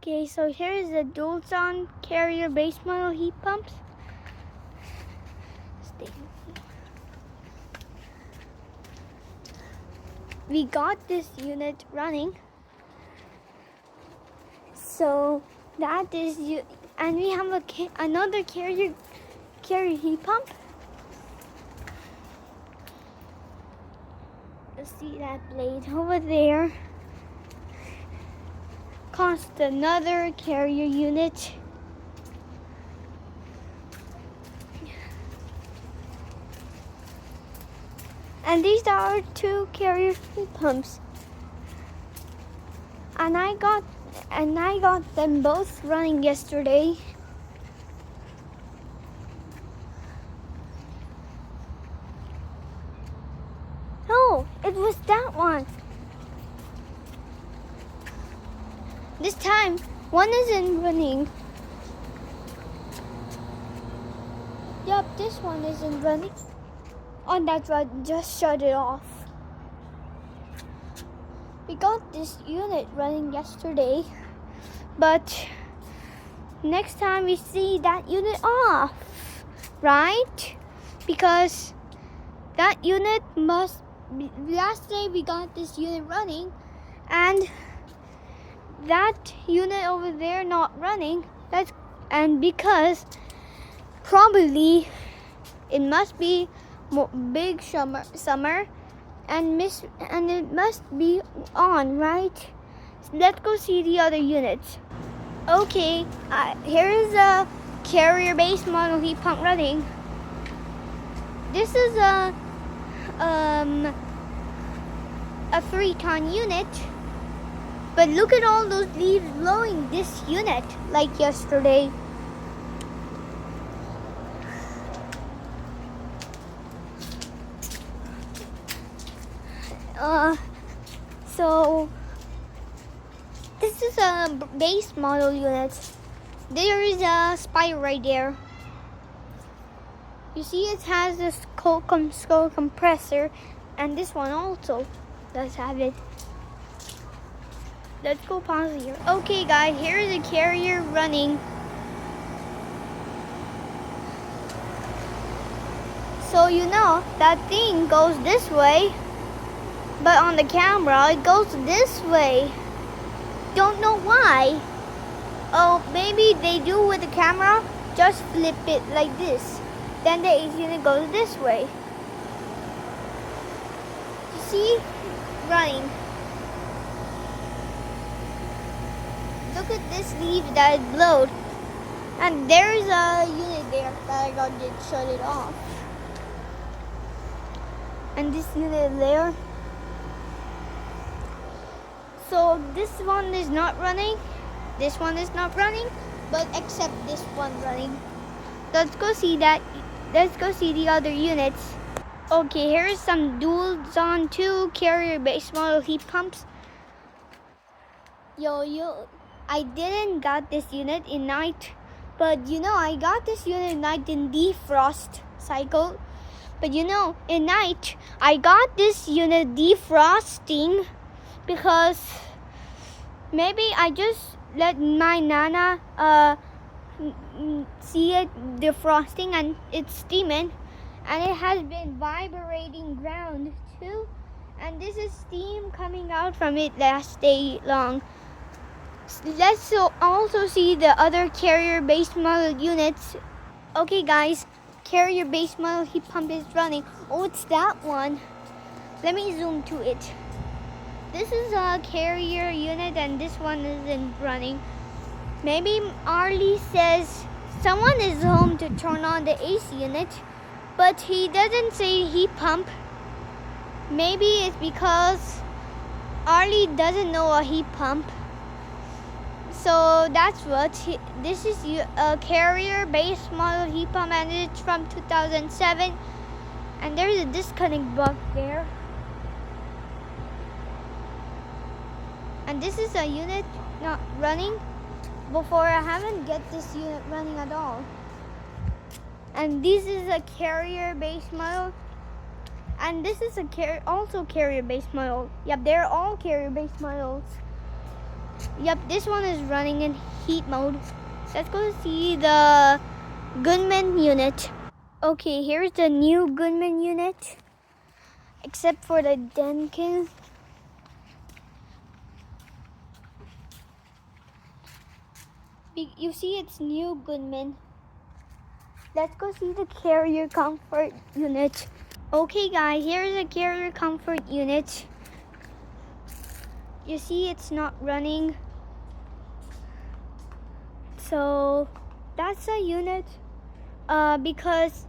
Okay, so here's the dual-zone carrier base model heat pumps. We got this unit running. So that is and we have another carrier heat pump. You see that blade over there? Cost another carrier unit. And these are two carrier heat pumps. And I got them both running yesterday. Oh, it was that one. This time, one isn't running. Yup, this one isn't running. Oh, that's right, just shut it off. We got this unit running yesterday, but next time we see that unit off, right? Because that unit must be, last day we got this unit running, and that unit over there not running. And because probably it must be big summer and it must be on, right? So let's go see the other units. Okay, here is a carrier base model heat pump running. This is a 3-ton unit. But look at all those leaves blowing this unit like yesterday. So this is a base model unit. There is a spider right there. You see it has a skull compressor, and this one also does have it. Let's go pause here. Okay guys, here is a carrier running. So you know, that thing goes this way, but on the camera it goes this way. Don't know why. Oh, maybe they do with the camera, just flip it like this. Then the AC unit goes this way. You see? Running. Look at this leaf that is blowed. And there's a unit there that I got to shut it off. And this unit there. So this one is not running. This one is not running. But except this one running. Let's go see that. Let's go see the other units. Okay, here's some dual-zone 2 carrier base model heat pumps. I didn't got this unit in night, but you know, I got this unit in night in defrost cycle. But you know, in night, I got this unit defrosting because maybe I just let my Nana see it defrosting and it's steaming, and it has been vibrating ground too, and this is steam coming out from it last day long. Let's also see the other carrier base model units. Okay guys, carrier base model heat pump is running. Oh, it's that one. Let me zoom to it. This is a carrier unit and this one isn't running. Maybe Arlie says someone is home to turn on the AC unit, but he doesn't say heat pump. Maybe it's because Arlie doesn't know a heat pump. So that's what this is, a carrier base model heat pump, and it's from 2007. And there's a disconnect bug there. And this is a unit not running. Before I haven't get this unit running at all. And this is a carrier base model. And this is a also carrier base model. Yep, they're all carrier base models. Yep, this one is running in heat mode. Let's go see the Goodman unit. Okay, here's the new Goodman unit. Except for the Denkin. You see it's new Goodman. Let's go see the carrier comfort unit. Okay guys, here's the carrier comfort unit. You see it's not running. So that's a unit. Because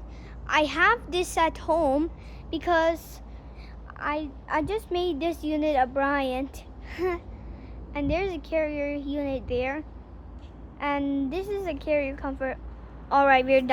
I have this at home because I just made this unit a Bryant. And there's a carrier unit there. And this is a carrier comfort. Alright, we're done.